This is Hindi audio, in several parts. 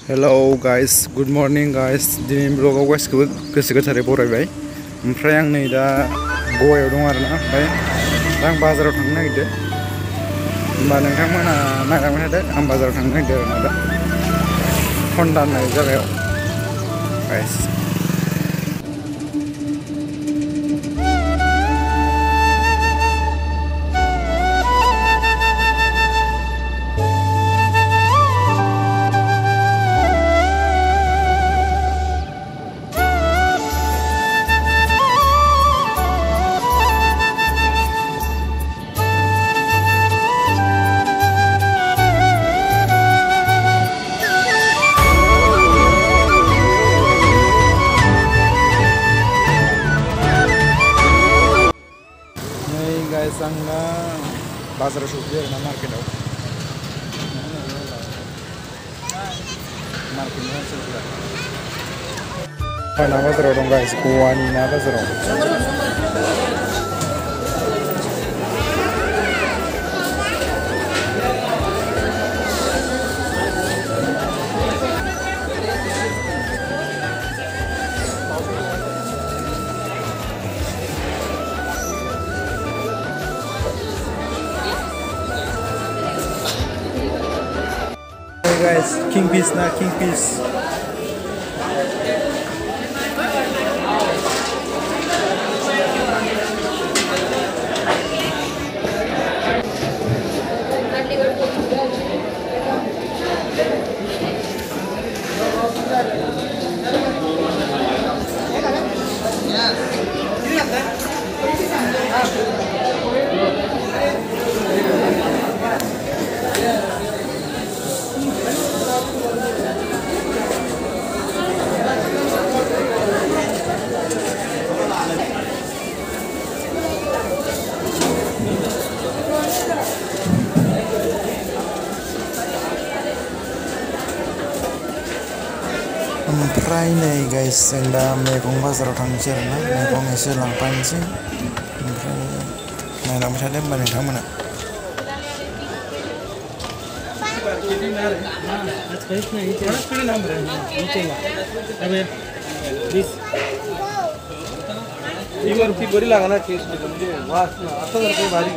Hello guys good morning guys दिनै ब्लगाव गासिखौबो गोसो गोथारै बरायबाय। ओमफ्राय आं नै दा गवायाव दं आरोना। ओमफ्राय दा आं बाजाराव थांनो नागिरदों। होमबा नोंथांमोना नायलांबाय थादो, आं बाजाराव थांनो नागिरदों आरोना दा हन्डा होननाय जायगायाव गाइस। गाइस आं दा बाजाराव सफैबाय आरोना मार्केटआव। मार्केटनि ओनसोलफोरा ना बाजाराव दं गाइस, गवानि ना बाजाराव। Guys, kingfish na kingfish. ओमफ्राय नै गाइस जों दा मैगं बाजाराव थांनोसै आरोना, मैगं एसे लांफानोसै। ओमफ्राय नायलांबाय थादो होमबा नोंथांमोना। बरी लागणार टेस्ट म्हणजे वास असं जर काही बारीक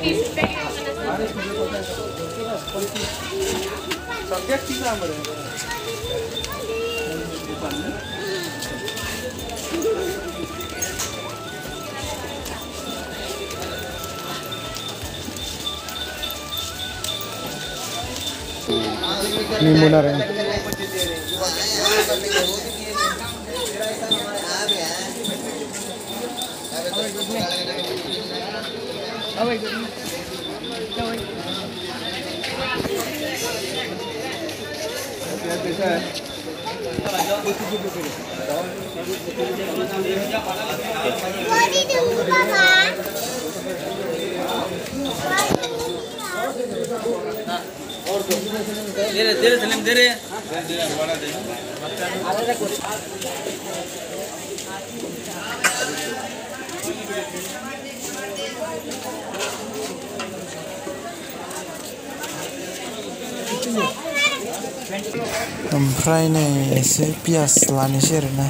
सगळ्यात ठीक आहे बरं. Limun are. धीरे सलीम धीरे ओमफ्राय नै एसे पियास लानोसै आरोना।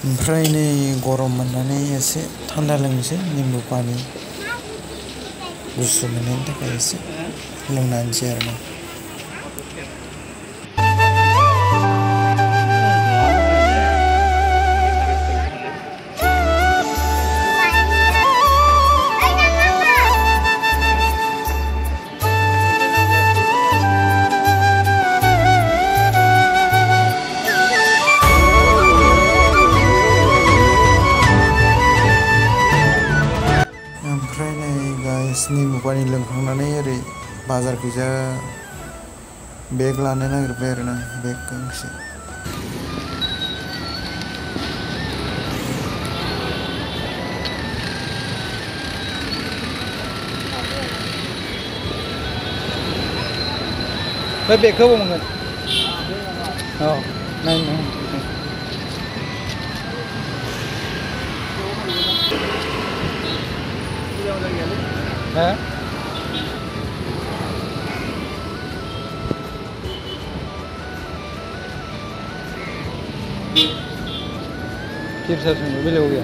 ओमफ्राय नै गरम मोननानै एसे थान्दा लोंनोसै, निम्बु पानि गुसु मोननायनि थाखाय एसे लोंनानैसै आरोना। निम्बु पानि लोंखांनानै ओरै बाजारखैजा बेग लानो नागिरबाय आरोना, बेग गांसे। बे बेगखौ बबाव मोनगोन? औ नायनो हाँ Kipsar संग बेलेग हो गया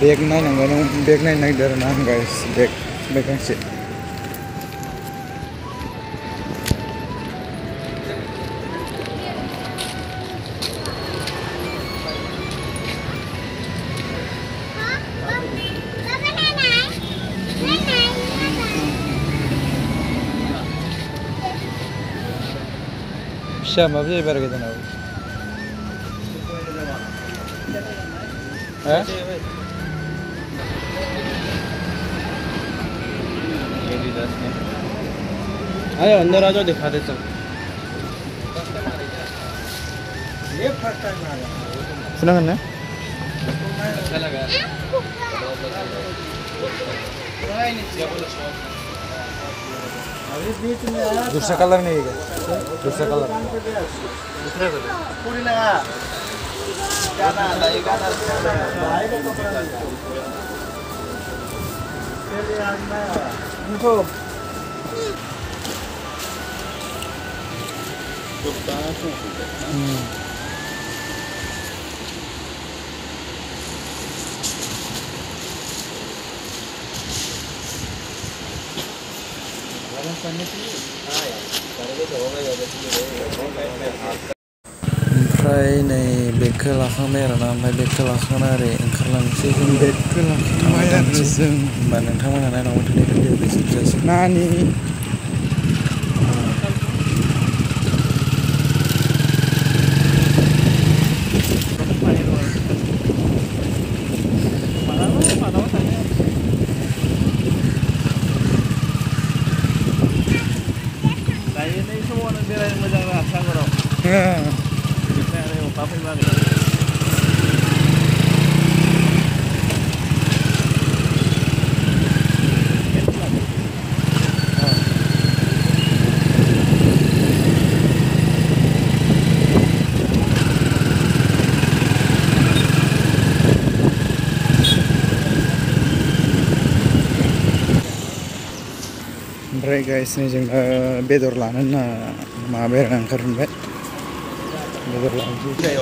बैग नायनांगोन बैग नायनो नागिरदों आरोना आं गाइस बैग गांसे फिसा माबा जायो बारा गोजानाव आए अंदर आ जाओ दिखा देता हूँ ये फर्स्ट टाइम आ गया सुनांगोन ना अच्छा लगा दूसरा कलर नहीं है दूसरा कलर दूसरा कलर पूरी लगा गाना भाई गाना भाई का कपड़ा तेरे आज मैं देखो ओमफ्राय नै बेगखौ लाखांबाय आरोना ओमफ्राय बेगखौ लाखांना ओरै ओंखारलांसै जों बेगखौ लाखांबाय आरो जों होमबा नोंथांमोनहा नायलांबाय थानाय भिडिअखौ जोबजासिम नानि ओमफ्राय गाइस नै जों बेदर लानो होनना माबाय आरोना ओंखारफिनबाय बेदर लानोसै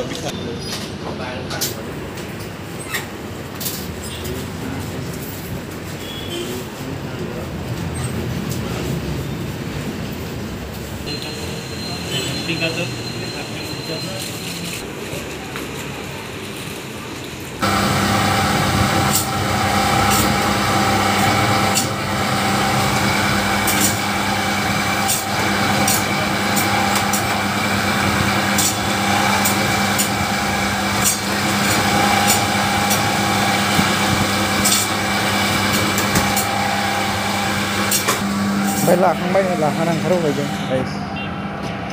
ओमफ्राय लाखांबाय लाखाना ओंखारबोबाय जों गाइस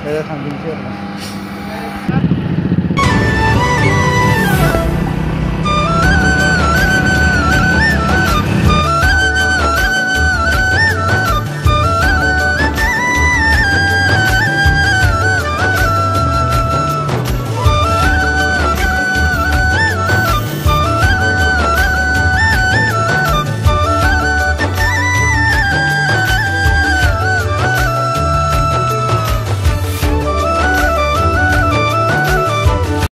दा थांफिनसै आरोना